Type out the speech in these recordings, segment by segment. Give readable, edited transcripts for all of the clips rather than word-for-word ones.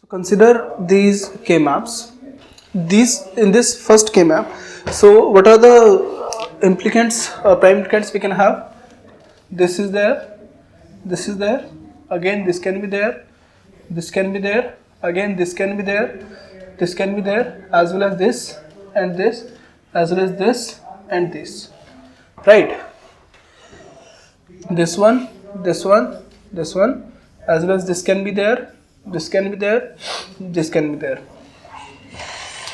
Consider these K maps. These in this first K map. So what are the implicants, prime implicants we can have? This is there. This is there. Again, this can be there. This can be there. Again, this can be there. This can be there, as well as this and this, as well as this and this. Right. This one, this one, this one, as well as this can be there. This can be there. This can be there.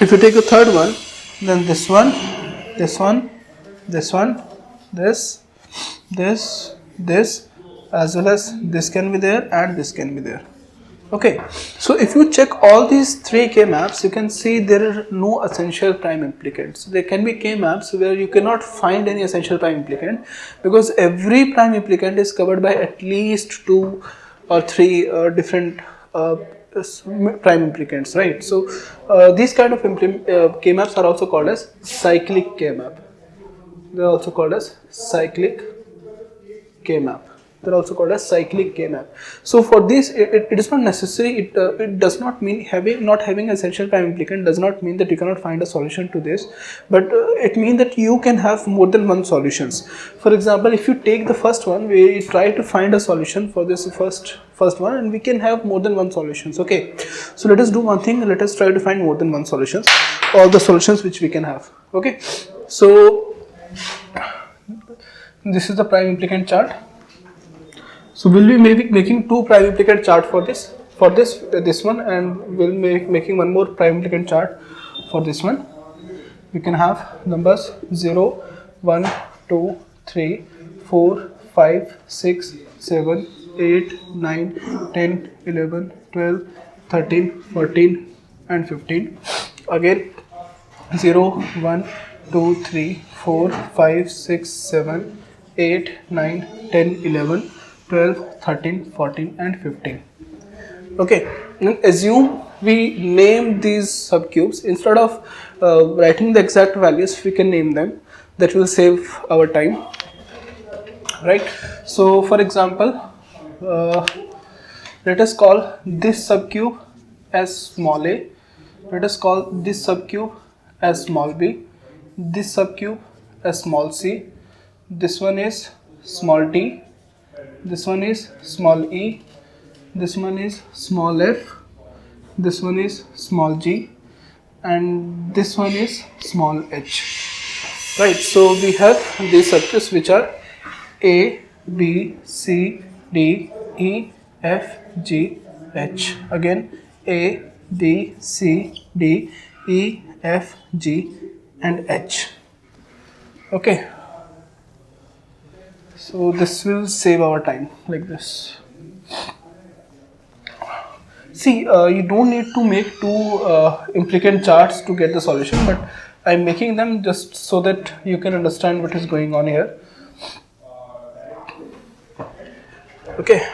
If you take a third one, then this one, this one, this one, this, as well as this can be there and this can be there. Okay, so if you check all these three K maps, you can see there are no essential prime implicants. There can be K maps where you cannot find any essential prime implicant because every prime implicant is covered by at least 2 or 3 different prime implicants, right? So these kind of K maps are also called as cyclic K map. They are also called as cyclic K map. They're also called as cyclic K map. So for this, it is not necessary. It does not mean not having essential prime implicant does not mean that you cannot find a solution to this, but it means that you can have more than one solutions. For example, if you take the first one, we try to find a solution for this first one, and we can have more than one solutions. Okay, so let us do one thing. Let us try to find more than one solutions, all the solutions which we can have. Okay, so this is the prime implicant chart. So we'll be making 2 prime implicant chart for this one, and we'll making one more prime implicant chart for this one. We can have numbers 0, 1, 2, 3, 4, 5, 6, 7, 8, 9, 10, 11, 12, 13, 14 and 15. Again 0, 1, 2, 3, 4, 5, 6, 7, 8, 9, 10, 11, 12, 13, 14 and 15. Okay, now assume we name these subcubes. Instead of writing the exact values, we can name them. That will save our time, right? So for example, let us call this subcube as small a. Let us call this subcube as small b. This subcube as small c. This one is small d. This one is small e, this one is small f, this one is small g, and this one is small h. Right, so we have these subcubes which are A, B, C, D, E, F, G, H. Again A, B, C, D, E, F, G and H. Okay. So this will save our time like this. See, you don't need to make 2 implicant charts to get the solution, but I'm making them just so that you can understand what is going on here. Okay.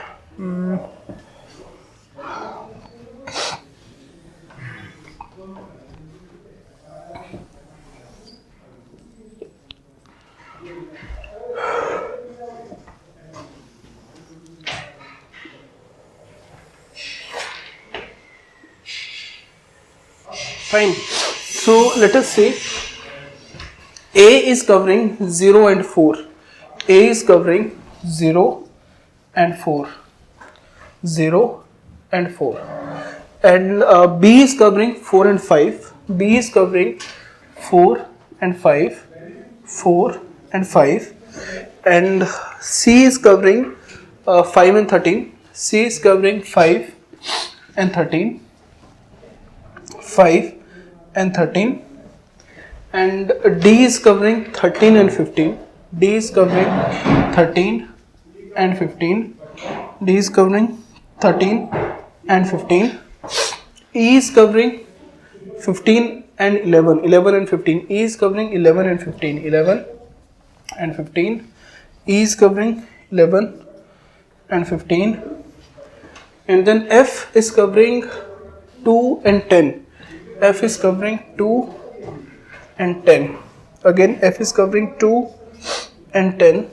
Fine. So let us say A is covering 0 and 4. A is covering 0 and 4. 0 and 4. And B is covering 4 and 5. B is covering 4 and 5. 4 and 5. And C is covering 5 and 13. C is covering 5 and 13. 5 and 13, and D is covering 13 and 15. D is covering 13 and 15. D is covering 13 and 15. E is covering 15 and 11. 11 and 15. E is covering 11 and 15. 11 and 15. E is covering 11 and 15. And then F is covering 2 and 10. F is covering 2 and 10. Again F is covering 2 and 10.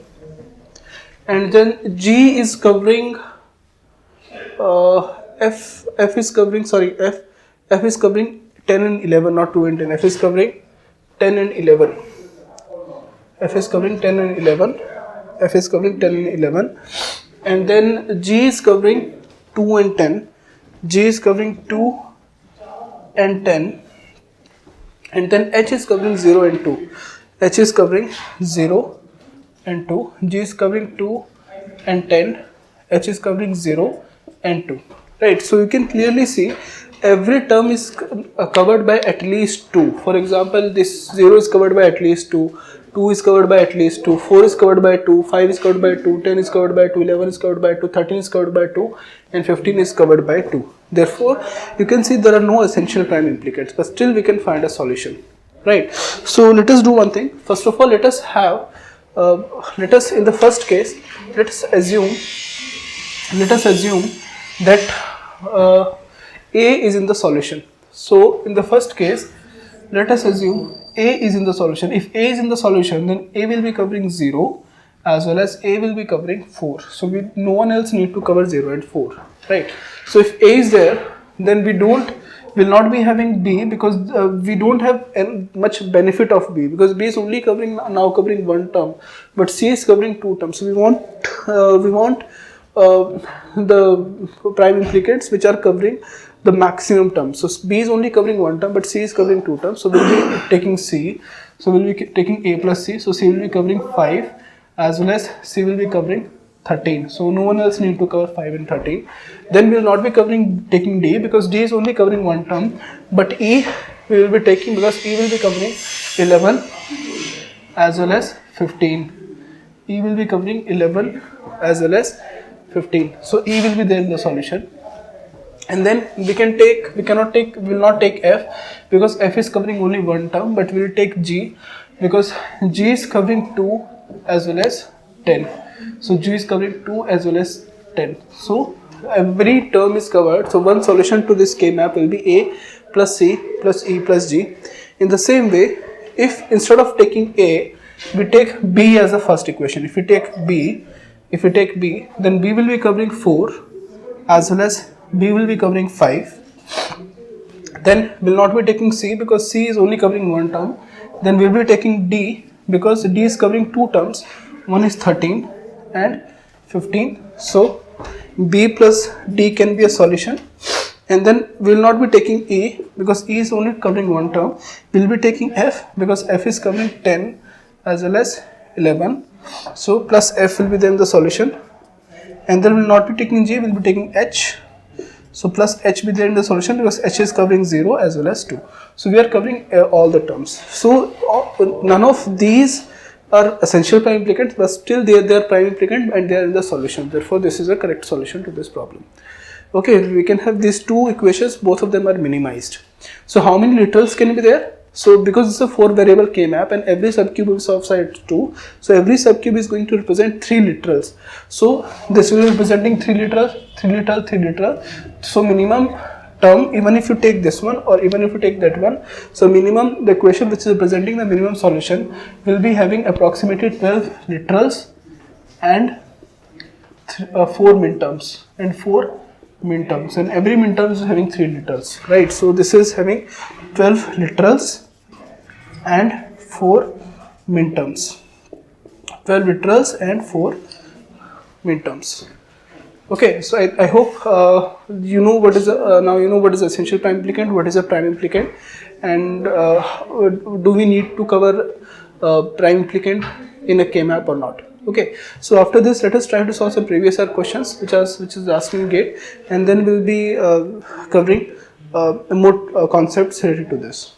And then G is covering F is covering, sorry, F is covering 10 and 11, not 2 and 10. F is covering 10 and 11. F is covering 10 and 11. F is covering 10 and 11. And then G is covering 2 and 10. G is covering 2 and 10. And then H is covering 0 and 2. H is covering 0 and 2. G is covering 2 and 10. H is covering 0 and 2. Right. So you can clearly see every term is covered by at least 2. For example, this 0 is covered by at least 2. 2 is covered by at least 2, 4 is covered by 2, 5 is covered by 2, 10 is covered by 2, 11 is covered by 2, 13 is covered by 2, and 15 is covered by 2. Therefore, you can see there are no essential prime implicates, but still we can find a solution, right? So let us do one thing. First of all, let us in the first case, let us assume that A is in the solution. So in the first case, let us assume A is in the solution. If A is in the solution, then A will be covering 0 as well as A will be covering 4. So no one else need to cover 0 and 4, right? So if A is there, then we will not be having B, because we don't have much benefit of B, because B is only covering one term, but C is covering 2 terms. So we want the prime implicates which are covering the maximum term. So B is only covering 1 term, but C is covering 2 terms. So we'll be taking C. So we'll be taking A plus C. So C will be covering 5 as well as C will be covering 13. So no one else need to cover 5 and 13. Then we will not be taking D, because D is only covering 1 term. But E we will be taking, because E will be covering 11 as well as 15. E will be covering 11 as well as 15. So E will be there in the solution. And then we will not take F, because F is covering only 1 term, but we will take G, because G is covering 2 as well as 10. So G is covering 2 as well as 10. So every term is covered. So one solution to this K map will be A plus C plus E plus G. In the same way, if instead of taking A, we take B as the first equation. If we take B, then B will be covering 4 as well as B will be covering 5. Then we will not be taking C, because C is only covering 1 term. Then we will be taking D, because D is covering 2 terms. One is 13 and 15. So B plus D can be a solution. And then we will not be taking E, because E is only covering 1 term. We will be taking F, because F is covering 10 as well as 11. So plus F will be there in the solution. And then we will not be taking G, we will be taking H. So plus H be there in the solution, because H is covering 0 as well as 2. So we are covering all the terms. So none of these are essential prime implicates, but still they are prime implicant and they are in the solution. Therefore, this is a correct solution to this problem. Okay, we can have these two equations, both of them are minimized. So how many literals can be there? So because it's a 4 variable K map and every subcube is of size 2, so every subcube is going to represent 3 literals. So this will be representing 3 literal, 3 literal, 3 literal. So minimum term, even if you take this one or even if you take that one, so minimum, the equation which is representing the minimum solution will be having approximately 12 literals and 4 minterms and 4 minterms, and every minterm is having 3 literals, right? So this is having 12 literals and 4 minterms, 12 literals and 4 minterms. Okay, so I hope you know what is now you know what is essential prime implicant, what is a prime implicant, and do we need to cover prime implicant in a K map or not? Okay, so after this, let us try to solve some previous year questions which is asking GATE, and then we'll be covering more concepts related to this.